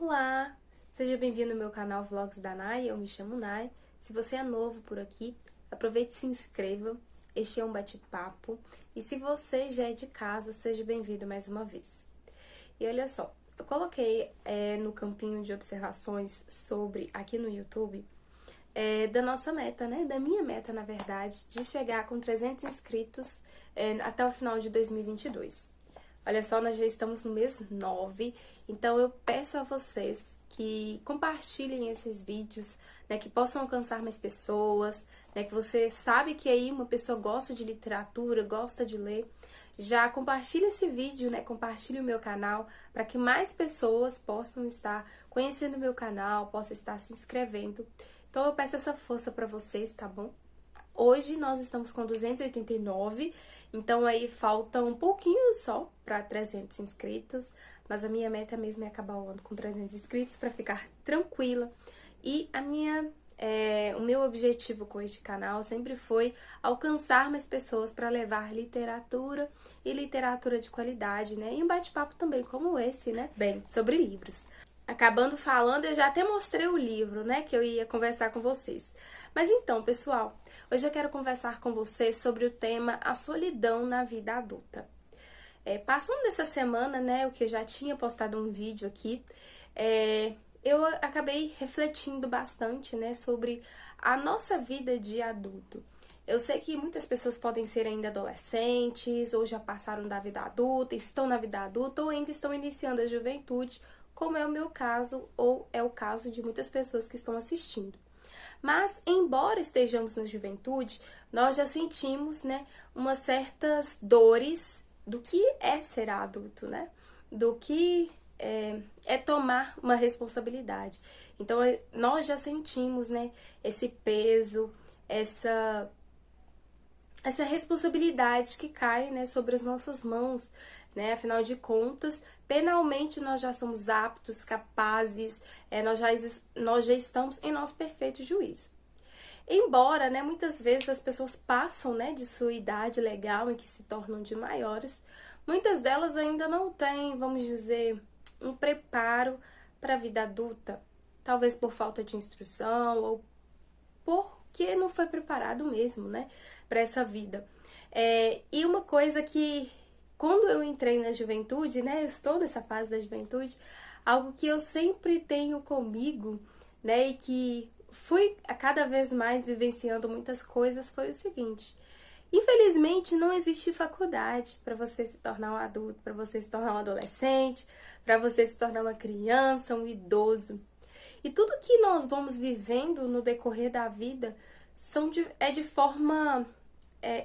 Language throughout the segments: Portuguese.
Olá! Seja bem-vindo ao meu canal Vlogs da Nai, eu me chamo Nai. Se você é novo por aqui, aproveite e se inscreva, este é um bate-papo. E se você já é de casa, seja bem-vindo mais uma vez. E olha só, eu coloquei no campinho de observações aqui no YouTube, da nossa meta, né? Da minha meta, na verdade, de chegar com 300 inscritos até o final de 2022. Olha só, nós já estamos no mês 9, então eu peço a vocês que compartilhem esses vídeos, né, que possam alcançar mais pessoas, né, que você sabe que aí uma pessoa gosta de literatura, gosta de ler. Já compartilhe esse vídeo, né, compartilhe o meu canal, para que mais pessoas possam estar conhecendo o meu canal, possam estar se inscrevendo. Então eu peço essa força para vocês, tá bom? Hoje nós estamos com 289, então aí falta um pouquinho só para 300 inscritos, mas a minha meta mesmo é acabar o ano com 300 inscritos para ficar tranquila. E o meu objetivo com este canal sempre foi alcançar mais pessoas para levar literatura e literatura de qualidade, né? E um bate-papo também como esse, né? Bem, sobre livros. Acabando falando, eu já até mostrei o livro, né, que eu ia conversar com vocês. Mas então, pessoal, hoje eu quero conversar com vocês sobre o tema a solidão na vida adulta. Passando dessa semana, né, o que eu já tinha postado um vídeo aqui, eu acabei refletindo bastante, né, sobre a nossa vida de adulto. Eu sei que muitas pessoas podem ser ainda adolescentes, ou já passaram da vida adulta, estão na vida adulta, ou ainda estão iniciando a juventude, como é o meu caso, ou é o caso de muitas pessoas que estão assistindo. Mas, embora estejamos na juventude, nós já sentimos, né, umas certas dores do que é ser adulto, né? Do que é tomar uma responsabilidade. Então, nós já sentimos, né, esse peso, essa responsabilidade que cai, né, sobre as nossas mãos, né? Afinal de contas, penalmente nós já somos aptos, capazes, nós já estamos em nosso perfeito juízo. Embora, né, muitas vezes as pessoas passam, né, de sua idade legal em que se tornam de maiores, muitas delas ainda não têm, vamos dizer, um preparo para a vida adulta, talvez por falta de instrução ou porque não foi preparado mesmo, né, para essa vida. E uma coisa que, quando eu entrei na juventude, né, eu estou nessa fase da juventude, algo que eu sempre tenho comigo, né, e que fui a cada vez mais vivenciando muitas coisas, foi o seguinte: infelizmente não existe faculdade para você se tornar um adulto, para você se tornar um adolescente, para você se tornar uma criança, um idoso. E tudo que nós vamos vivendo no decorrer da vida é de forma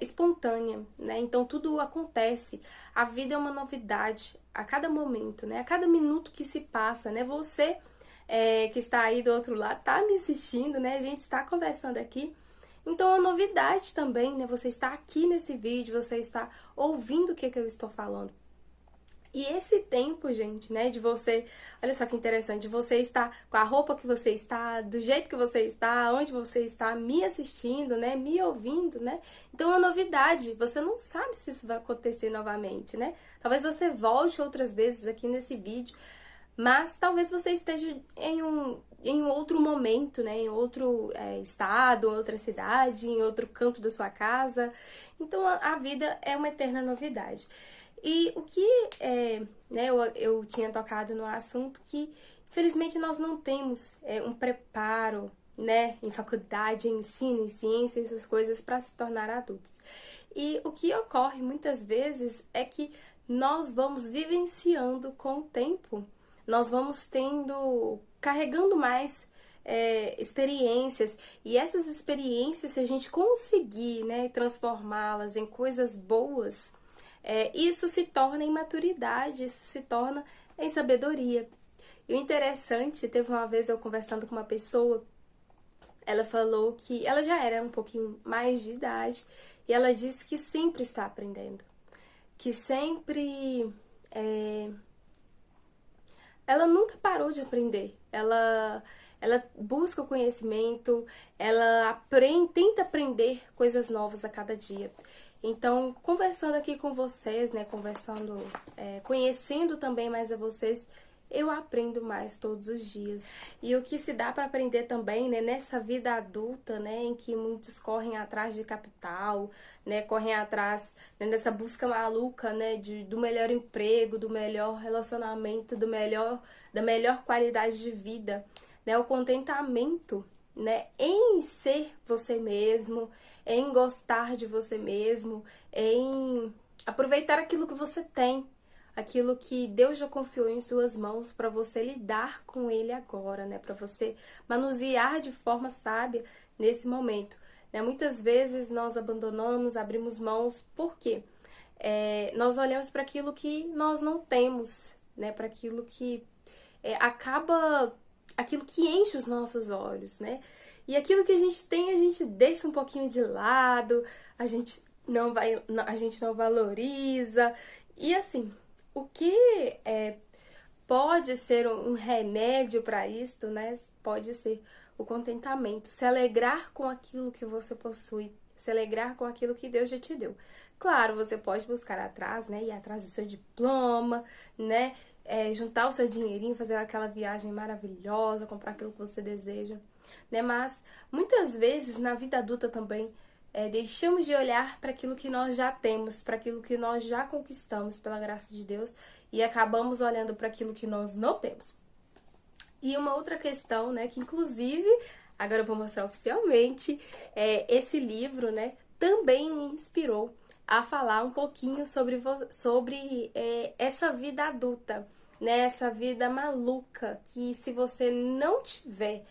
espontânea, né? Então tudo acontece. A vida é uma novidade a cada momento, né? A cada minuto que se passa, né? Você que está aí do outro lado, tá me assistindo, né? A gente está conversando aqui. Então, é uma novidade também, né? Você está aqui nesse vídeo, você está ouvindo o que eu estou falando. E esse tempo, gente, né, de você, olha só que interessante, de você estar com a roupa que você está, do jeito que você está, onde você está, me assistindo, né, me ouvindo, né? Então é uma novidade, você não sabe se isso vai acontecer novamente, né? Talvez você volte outras vezes aqui nesse vídeo, mas talvez você esteja em um outro momento, né, em outro estado, outra cidade, em outro canto da sua casa. Então a vida é uma eterna novidade. E o que né, eu tinha tocado no assunto que, infelizmente, nós não temos um preparo, né, em faculdade, em ensino, em ciência, essas coisas, para se tornar adultos. E o que ocorre muitas vezes é que nós vamos vivenciando com o tempo, nós vamos carregando mais experiências, e essas experiências, se a gente conseguir, né, transformá-las em coisas boas, isso se torna em maturidade, isso se torna em sabedoria. E o interessante, teve uma vez eu conversando com uma pessoa, ela falou que ela já era um pouquinho mais de idade, e ela disse que sempre está aprendendo, que sempre ela nunca parou de aprender, ela ela busca o conhecimento, ela aprende, tenta aprender coisas novas a cada dia. Então, conversando aqui com vocês, né, conhecendo também mais a vocês, eu aprendo mais todos os dias. E o que se dá para aprender também, né, nessa vida adulta, né, em que muitos correm atrás de capital, né, correm atrás, né, dessa busca maluca, né, do melhor emprego, do melhor relacionamento, da melhor qualidade de vida, né, o contentamento, né, em ser você mesmo, em gostar de você mesmo, em aproveitar aquilo que você tem, aquilo que Deus já confiou em suas mãos para você lidar com ele agora, né? Para você manusear de forma sábia nesse momento, né? Muitas vezes nós abandonamos, abrimos mãos, por quê? Nós olhamos para aquilo que nós não temos, né? Para aquilo que aquilo que enche os nossos olhos, né? E aquilo que a gente tem, a gente deixa um pouquinho de lado, a gente não valoriza. E assim, o que pode ser um remédio para isto, né? Pode ser o contentamento, se alegrar com aquilo que você possui, se alegrar com aquilo que Deus já te deu. Claro, você pode buscar atrás, né? Ir atrás do seu diploma, né? Juntar o seu dinheirinho, fazer aquela viagem maravilhosa, comprar aquilo que você deseja, né? Mas muitas vezes na vida adulta também deixamos de olhar para aquilo que nós já temos, para aquilo que nós já conquistamos pela graça de Deus e acabamos olhando para aquilo que nós não temos. E uma outra questão, né, que inclusive, agora eu vou mostrar oficialmente, esse livro, né, também me inspirou a falar um pouquinho sobre essa vida adulta, né, essa vida maluca, que se você não tiver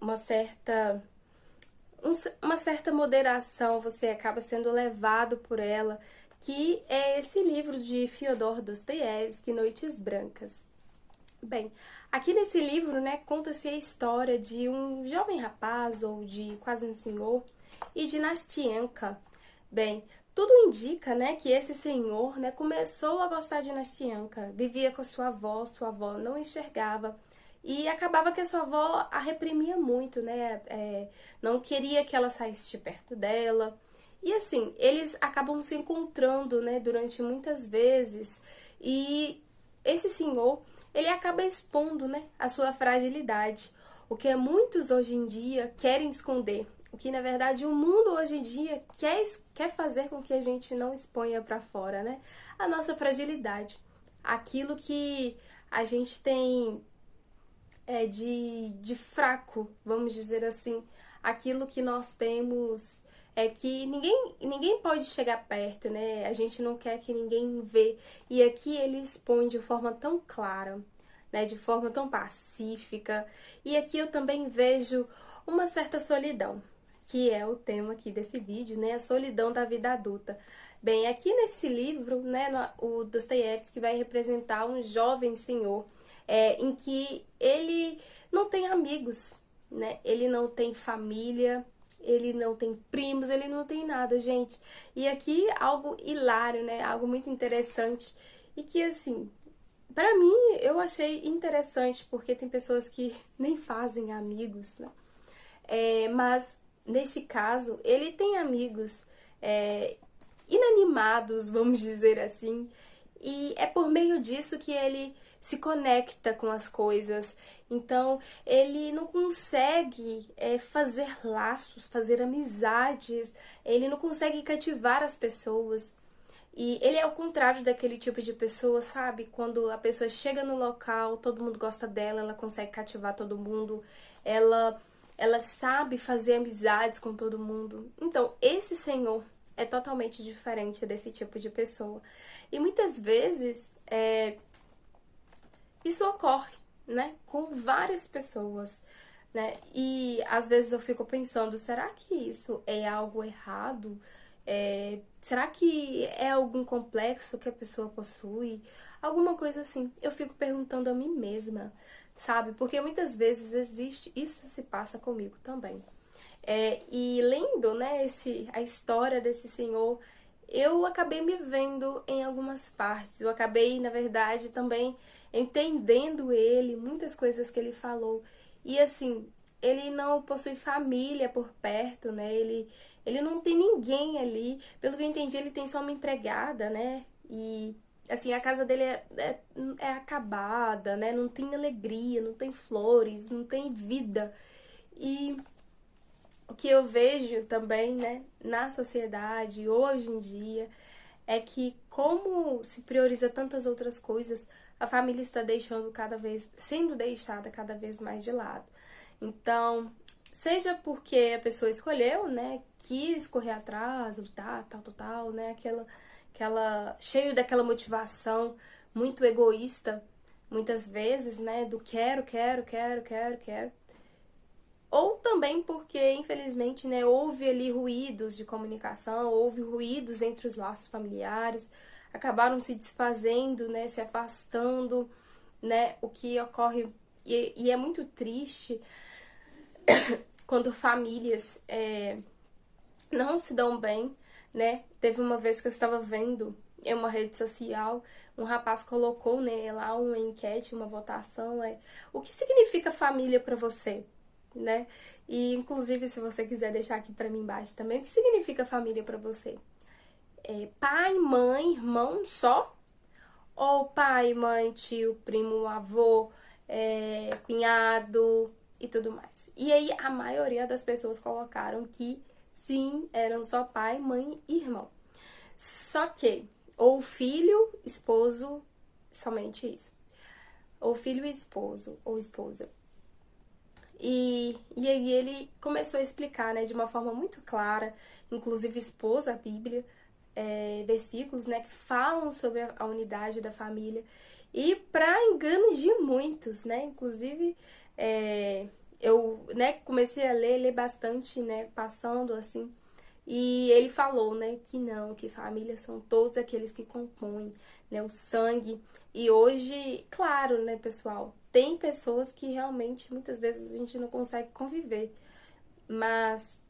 uma certa moderação, você acaba sendo levado por ela, que é esse livro de Fyodor Dostoiévski, Noites Brancas. Bem, aqui nesse livro, né, conta-se a história de um jovem rapaz, ou de quase um senhor, e de Nastienka. Bem, tudo indica, né, que esse senhor, né, começou a gostar de Nastienka, vivia com sua avó não enxergava, e acabava que a sua avó a reprimia muito, né? Não queria que ela saísse de perto dela. E assim, eles acabam se encontrando, né? Durante muitas vezes. E esse senhor, ele acaba expondo, né? A sua fragilidade. O que muitos hoje em dia querem esconder. O que, na verdade, o mundo hoje em dia quer fazer com que a gente não exponha para fora, né? A nossa fragilidade. Aquilo que a gente tem de fraco, vamos dizer assim, aquilo que nós temos que ninguém pode chegar perto, né? A gente não quer que ninguém vê. E aqui ele expõe de forma tão clara, né? De forma tão pacífica. E aqui eu também vejo uma certa solidão, que é o tema aqui desse vídeo, né? A solidão da vida adulta. Bem, aqui nesse livro, né, o Dostoiévski vai representar um jovem senhor em que ele não tem amigos, né? Ele não tem família, ele não tem primos, ele não tem nada, gente. E aqui algo hilário, né? Algo muito interessante e que, assim, pra mim, eu achei interessante porque tem pessoas que nem fazem amigos, né? Mas, neste caso, ele tem amigos inanimados, vamos dizer assim, e é por meio disso que ele se conecta com as coisas. Então, ele não consegue fazer laços, fazer amizades, ele não consegue cativar as pessoas. E ele é o contrário daquele tipo de pessoa, sabe? Quando a pessoa chega no local, todo mundo gosta dela, ela consegue cativar todo mundo, ela sabe fazer amizades com todo mundo. Então, esse senhor é totalmente diferente desse tipo de pessoa. E muitas vezes isso ocorre, né, com várias pessoas, né? E às vezes eu fico pensando, será que isso é algo errado? Será que é algum complexo que a pessoa possui? Alguma coisa assim. Eu fico perguntando a mim mesma, sabe? Porque muitas vezes isso se passa comigo também. E lendo, né, a história desse senhor, eu acabei me vendo em algumas partes. Eu acabei, na verdade, também entendendo ele, muitas coisas que ele falou. E assim, ele não possui família por perto, né? Ele não tem ninguém ali. Pelo que eu entendi, ele tem só uma empregada, né? E assim, a casa dele é acabada, né? Não tem alegria, não tem flores, não tem vida. E o que eu vejo também, né, na sociedade hoje em dia é que como se prioriza tantas outras coisas, a família está sendo deixada cada vez mais de lado. Então, seja porque a pessoa escolheu, né, quis correr atrás, lutar, tal, né, cheio daquela motivação muito egoísta, muitas vezes, né, do quero. Ou também porque, infelizmente, né, houve ali ruídos de comunicação, houve ruídos entre os laços familiares, acabaram se desfazendo, né, se afastando, né, o que ocorre, e é muito triste quando famílias não se dão bem, né. Teve uma vez que eu estava vendo em uma rede social, um rapaz colocou, né, lá uma enquete, uma votação, o que significa família para você? Né? E inclusive se você quiser deixar aqui para mim embaixo também, o que significa família para você? É pai, mãe, irmão só? Ou pai, mãe, tio, primo, avô, cunhado e tudo mais? E aí a maioria das pessoas colocaram que sim, eram só pai, mãe e irmão. Só que, ou filho, esposo, somente isso. Ou filho e esposo, ou esposa. E aí ele começou a explicar, né, de uma forma muito clara, inclusive expôs a Bíblia, versículos, né, que falam sobre a unidade da família. E para engano de muitos, né, inclusive eu, né, comecei a ler bastante, né, passando assim. E ele falou, né, que não, que família são todos aqueles que compõem, né, o sangue. E hoje, claro, né, pessoal, tem pessoas que realmente muitas vezes a gente não consegue conviver, mas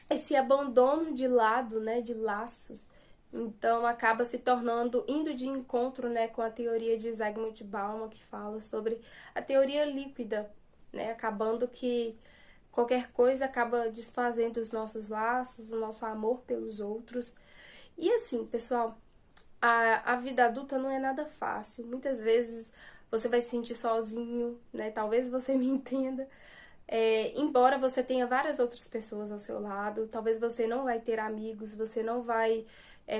esse abandono de lado, né, de laços, então acaba se tornando, indo de encontro, né, com a teoria de Zygmunt Bauman, que fala sobre a teoria líquida, né, acabando que qualquer coisa acaba desfazendo os nossos laços, o nosso amor pelos outros. E assim, pessoal, a vida adulta não é nada fácil. Muitas vezes você vai se sentir sozinho, né? Talvez você me entenda. Embora você tenha várias outras pessoas ao seu lado, talvez você não vai ter amigos, você não vai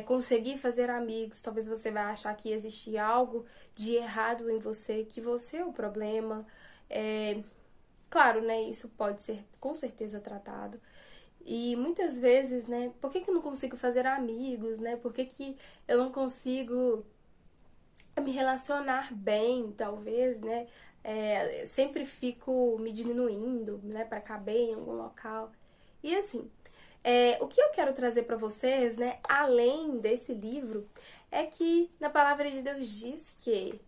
conseguir fazer amigos, talvez você vai achar que existe algo de errado em você, que você é o problema. Claro, né? Isso pode ser com certeza tratado. E muitas vezes, né? Por que eu não consigo fazer amigos, né? Por que eu não consigo me relacionar bem, talvez, né? Sempre fico me diminuindo, né? Para caber em algum local. E assim, o que eu quero trazer para vocês, né? Além desse livro, é que na palavra de Deus diz que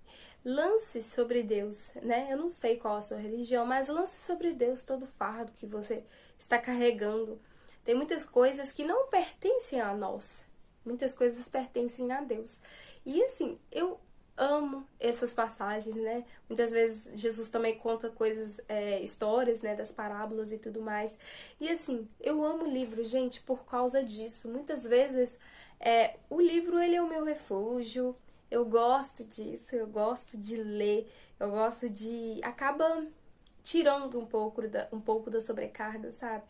lance sobre Deus, né? Eu não sei qual a sua religião, mas lance sobre Deus todo o fardo que você está carregando. Tem muitas coisas que não pertencem a nós. Muitas coisas pertencem a Deus. E assim, eu amo essas passagens, né? Muitas vezes Jesus também conta coisas, histórias, né, das parábolas e tudo mais. E assim, eu amo o livro, gente, por causa disso. Muitas vezes o livro ele é o meu refúgio. Eu gosto disso, eu gosto de ler, eu gosto de acaba tirando um pouco da sobrecarga, sabe?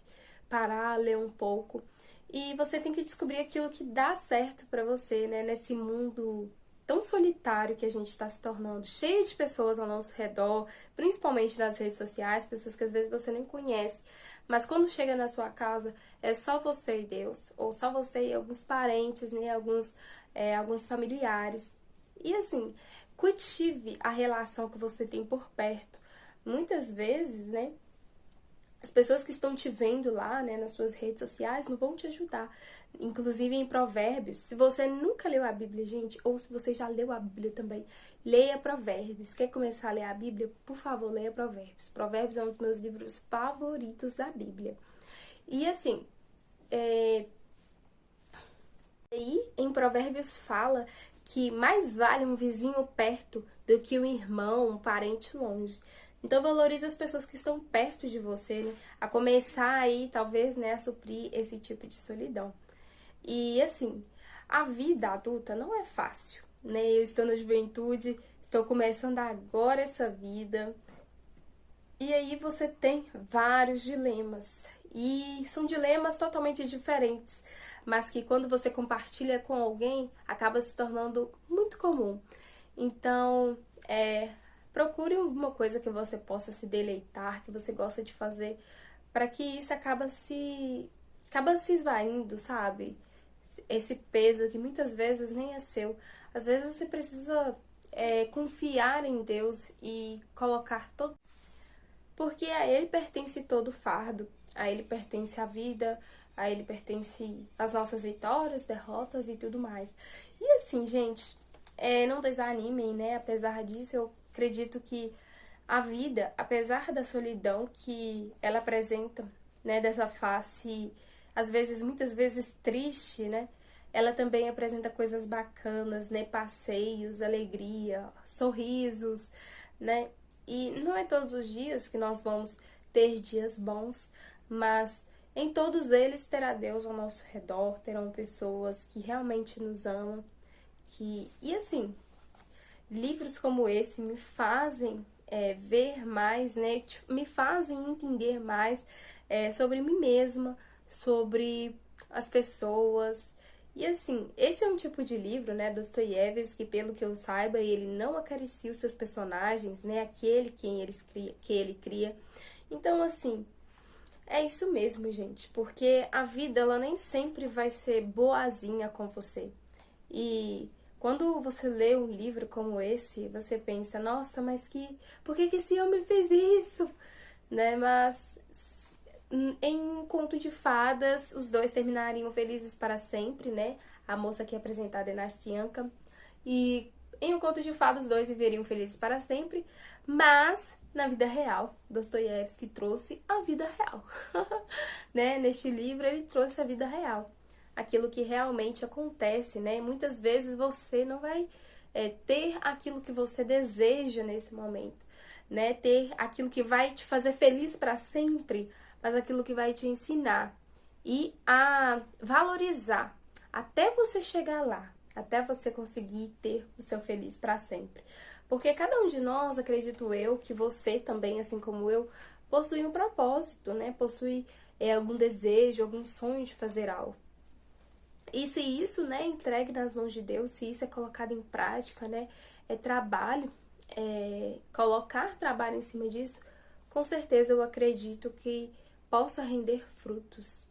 Parar, ler um pouco. E você tem que descobrir aquilo que dá certo pra você, né? Nesse mundo tão solitário que a gente está se tornando, cheio de pessoas ao nosso redor, principalmente nas redes sociais, pessoas que às vezes você nem conhece, mas quando chega na sua casa é só você e Deus, ou só você e alguns parentes, né? Alguns familiares. E assim, cultive a relação que você tem por perto. Muitas vezes, né? As pessoas que estão te vendo lá, né, nas suas redes sociais, não vão te ajudar. Inclusive em Provérbios. Se você nunca leu a Bíblia, gente, ou se você já leu a Bíblia também, leia Provérbios. Quer começar a ler a Bíblia? Por favor, leia Provérbios. Provérbios é um dos meus livros favoritos da Bíblia. E assim, aí em Provérbios fala que mais vale um vizinho perto do que um irmão, um parente longe. Então valorize as pessoas que estão perto de você, né? A começar aí, talvez, né, a suprir esse tipo de solidão. E assim, a vida adulta não é fácil, né? Eu estou na juventude, estou começando agora essa vida. E aí você tem vários dilemas. E são dilemas totalmente diferentes, mas que quando você compartilha com alguém, acaba se tornando muito comum. Então, procure uma coisa que você possa se deleitar, que você gosta de fazer, para que isso acaba se esvaindo, sabe? Esse peso que muitas vezes nem é seu. Às vezes você precisa confiar em Deus e colocar todo. Porque a Ele pertence todo o fardo, a Ele pertence a vida, a Ele pertence as nossas vitórias, derrotas e tudo mais. E assim, gente, não desanimem, né? Apesar disso, eu acredito que a vida, apesar da solidão que ela apresenta, né, dessa face, às vezes, muitas vezes triste, né? Ela também apresenta coisas bacanas, né? Passeios, alegria, sorrisos, né? E não é todos os dias que nós vamos ter dias bons, mas em todos eles terá Deus ao nosso redor, terão pessoas que realmente nos amam, e assim, livros como esse me fazem ver mais, né? Me fazem entender mais sobre mim mesma, sobre as pessoas. E assim, esse é um tipo de livro, né, Dostoiévski, que pelo que eu saiba, ele não acaricia os seus personagens, né, aquele que ele cria. Então, assim, é isso mesmo, gente, porque a vida, ela nem sempre vai ser boazinha com você. E quando você lê um livro como esse, você pensa, nossa, mas por que esse homem fez isso? Né? Mas em um conto de fadas, os dois terminariam felizes para sempre, né? A moça aqui apresentada é Nastianka. E em um conto de fadas, os dois viveriam felizes para sempre, mas na vida real, Dostoiévski trouxe a vida real. Né? Neste livro, ele trouxe a vida real. Aquilo que realmente acontece, né? Muitas vezes você não vai ter aquilo que você deseja nesse momento, né? Ter aquilo que vai te fazer feliz para sempre, mas aquilo que vai te ensinar e a valorizar até você chegar lá, até você conseguir ter o seu feliz para sempre. Porque cada um de nós, acredito eu, que você também, assim como eu, possui um propósito, né? Possui algum desejo, algum sonho de fazer algo. E se isso, né, entregue nas mãos de Deus, se isso é colocado em prática, né, trabalho, colocar trabalho em cima disso, com certeza eu acredito que possa render frutos.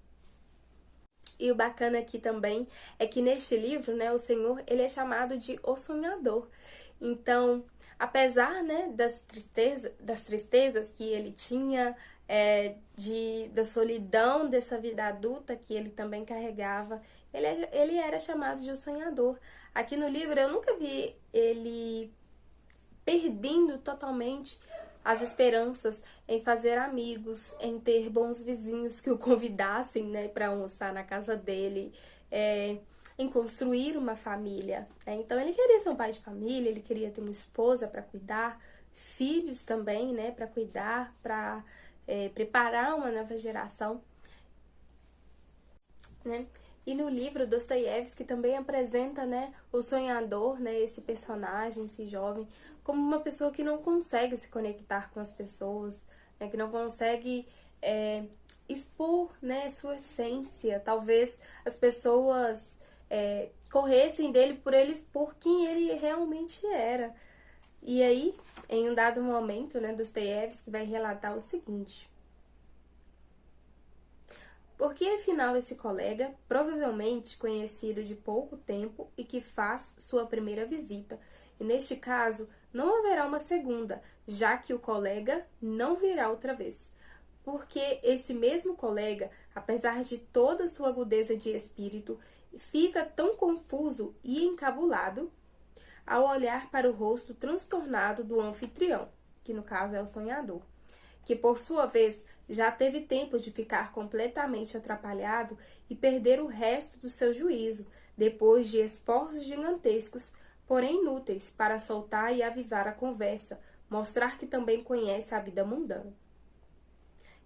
E o bacana aqui também é que neste livro, né, o Senhor, ele é chamado de o sonhador. Então, apesar, né, das tristezas que ele tinha, da solidão dessa vida adulta que ele também carregava, ele era chamado de o sonhador. Aqui no livro eu nunca vi ele perdendo totalmente as esperanças em fazer amigos, em ter bons vizinhos que o convidassem, né, para almoçar na casa dele, em construir uma família. Né? Então ele queria ser um pai de família, ele queria ter uma esposa para cuidar, filhos também, né, para cuidar, para preparar uma nova geração, né? E no livro, Dostoiévski também apresenta, né, o sonhador, né, esse personagem, esse jovem, como uma pessoa que não consegue se conectar com as pessoas, né, que não consegue expor, né, sua essência. Talvez as pessoas corressem dele por ele expor quem ele realmente era. E aí, em um dado momento, né, Dostoiévski vai relatar o seguinte: porque afinal esse colega, provavelmente conhecido de pouco tempo e que faz sua primeira visita, e neste caso não haverá uma segunda, já que o colega não virá outra vez. Porque esse mesmo colega, apesar de toda sua agudeza de espírito, fica tão confuso e encabulado ao olhar para o rosto transtornado do anfitrião, que no caso é o sonhador, que por sua vez já teve tempo de ficar completamente atrapalhado e perder o resto do seu juízo, depois de esforços gigantescos, porém inúteis para soltar e avivar a conversa, mostrar que também conhece a vida mundana.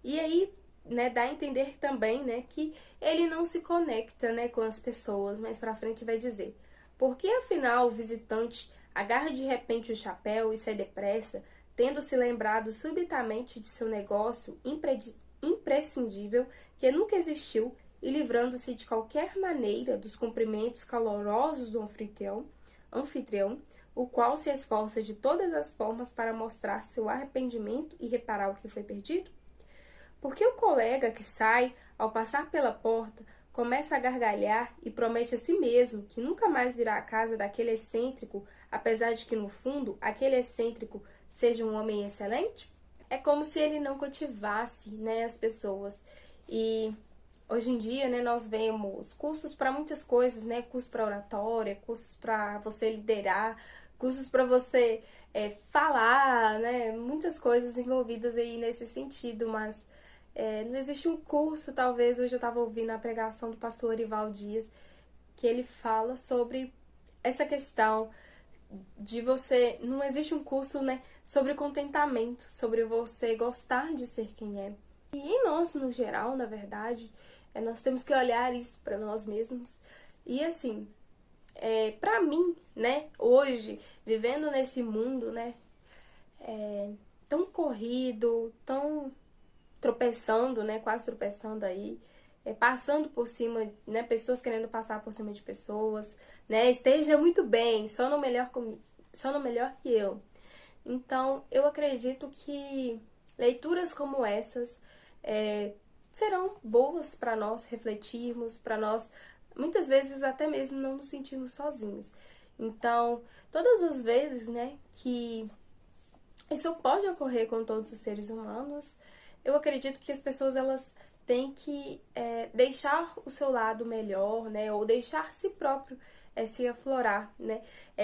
E aí, né, dá a entender também, né, que ele não se conecta, né, com as pessoas. Mais pra frente vai dizer: por que afinal o visitante agarra de repente o chapéu e sai depressa, tendo se lembrado subitamente de seu negócio imprescindível que nunca existiu, e livrando-se de qualquer maneira dos cumprimentos calorosos do anfitrião, o qual se esforça de todas as formas para mostrar seu arrependimento e reparar o que foi perdido? Porque o colega que sai, ao passar pela porta, começa a gargalhar e promete a si mesmo que nunca mais virá à casa daquele excêntrico, apesar de que, no fundo, aquele excêntrico seja um homem excelente? É como se ele não cultivasse, né, as pessoas. E hoje em dia, né, nós vemos cursos para muitas coisas, né, curso para oratória, cursos para você liderar, cursos para você falar, né, muitas coisas envolvidas aí nesse sentido, mas não existe um curso. Talvez hoje eu estava ouvindo a pregação do pastor Orival Dias, que ele fala sobre essa questão de você, não existe um curso, né, sobre contentamento, sobre você gostar de ser quem é. E em nós, no geral, na verdade, nós temos que olhar isso para nós mesmos. E assim, para mim, né, hoje, vivendo nesse mundo, né, tão corrido, tão tropeçando, né, quase tropeçando aí, passando por cima, né, pessoas querendo passar por cima de pessoas, né, esteja muito bem, só no melhor que eu. Então, eu acredito que leituras como essas serão boas para nós refletirmos, para nós, muitas vezes, até mesmo não nos sentirmos sozinhos. Então, todas as vezes, né, que isso pode ocorrer com todos os seres humanos, eu acredito que as pessoas, elas têm que deixar o seu lado melhor, né, ou deixar si próprio se aflorar, né,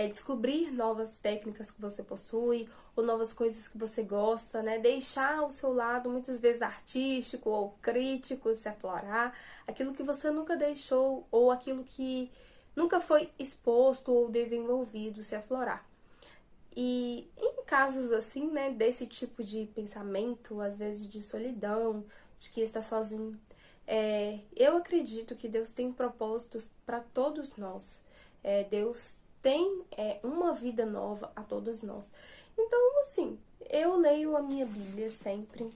descobrir novas técnicas que você possui, ou novas coisas que você gosta, né, deixar o seu lado, muitas vezes artístico ou crítico, se aflorar, aquilo que você nunca deixou, ou aquilo que nunca foi exposto ou desenvolvido, se aflorar. E em casos assim, né, desse tipo de pensamento, às vezes de solidão, de que está sozinho, eu acredito que Deus tem propósitos para todos nós. Deus tem uma vida nova a todos nós. Então, assim, eu leio a minha Bíblia sempre.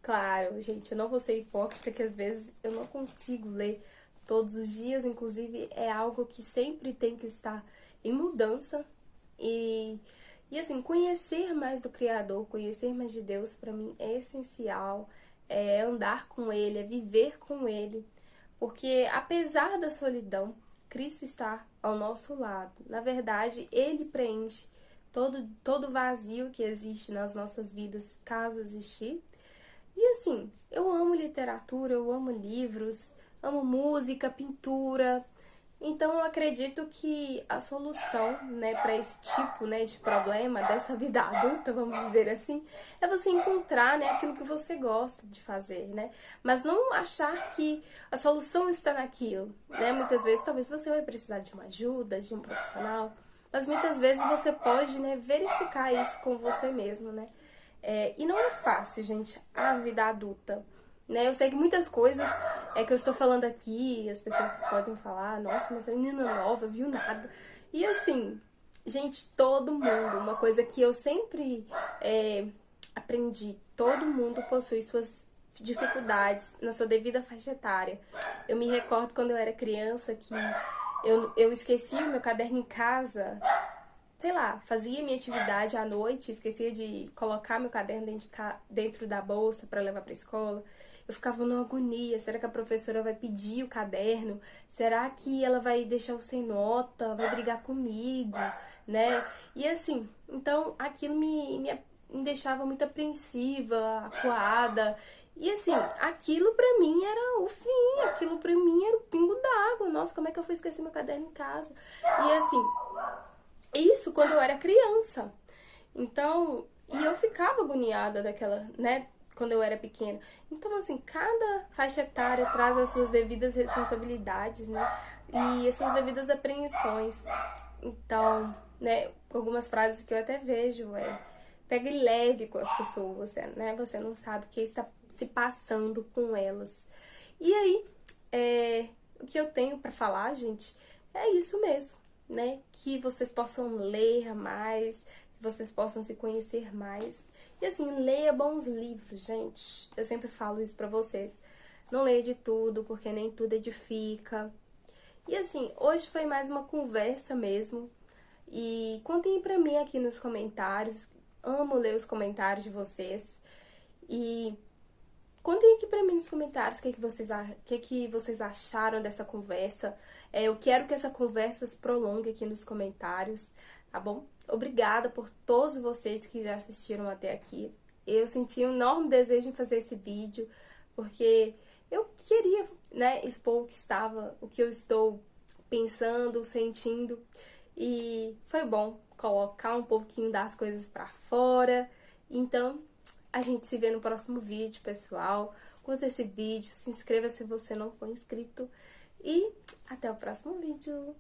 Claro, gente, eu não vou ser hipócrita, que às vezes eu não consigo ler todos os dias. Inclusive, é algo que sempre tem que estar em mudança. E assim, conhecer mais do Criador, conhecer mais de Deus, para mim é essencial. Andar com Ele, viver com Ele. Porque apesar da solidão, Cristo está ao nosso lado. Na verdade, Ele preenche todo vazio que existe nas nossas vidas, caso existir. E assim, eu amo literatura, eu amo livros, amo música, pintura. Então, eu acredito que a solução, né, para esse tipo, né, de problema dessa vida adulta, vamos dizer assim, é você encontrar, né, aquilo que você gosta de fazer, né? Mas não achar que a solução está naquilo, né? Muitas vezes, talvez você vai precisar de uma ajuda, de um profissional, mas muitas vezes você pode, né, verificar isso com você mesmo, né? E não é fácil, gente, a vida adulta. Né? Eu sei que muitas coisas que eu estou falando aqui, as pessoas podem falar: nossa, mas a menina nova, viu nada. E assim, gente, todo mundo, uma coisa que eu sempre aprendi, todo mundo possui suas dificuldades na sua devida faixa etária. Eu me recordo quando eu era criança que eu esquecia o meu caderno em casa, sei lá, fazia minha atividade à noite, esquecia de colocar meu caderno dentro da bolsa para levar para a escola. Eu ficava numa agonia. Será que a professora vai pedir o caderno? Será que ela vai deixar eu sem nota? Vai brigar comigo? Né? E assim, então aquilo me deixava muito apreensiva, acuada. E assim, aquilo pra mim era o fim, aquilo pra mim era o pingo d'água. Nossa, como é que eu fui esquecer meu caderno em casa? E assim, isso quando eu era criança. Então, e eu ficava agoniada daquela, né, quando eu era pequena. Então, assim, cada faixa etária traz as suas devidas responsabilidades, né, e as suas devidas apreensões. Então, né, algumas frases que eu até vejo pegue leve com as pessoas, né? Você não sabe o que está se passando com elas. E aí, o que eu tenho pra falar, gente, é isso mesmo, né? Que vocês possam ler mais, que vocês possam se conhecer mais. E assim, leia bons livros, gente. Eu sempre falo isso pra vocês. Não leia de tudo, porque nem tudo edifica. E assim, hoje foi mais uma conversa mesmo. E contem pra mim aqui nos comentários. Amo ler os comentários de vocês. E contem aqui pra mim nos comentários o que vocês acharam dessa conversa. Eu quero que essa conversa se prolongue aqui nos comentários, tá bom? Obrigada por todos vocês que já assistiram até aqui. Eu senti um enorme desejo em fazer esse vídeo, porque eu queria, né, expor o que eu estou pensando, sentindo. E foi bom colocar um pouquinho das coisas pra fora. Então, a gente se vê no próximo vídeo, pessoal. Curta esse vídeo, se inscreva se você não for inscrito. E até o próximo vídeo.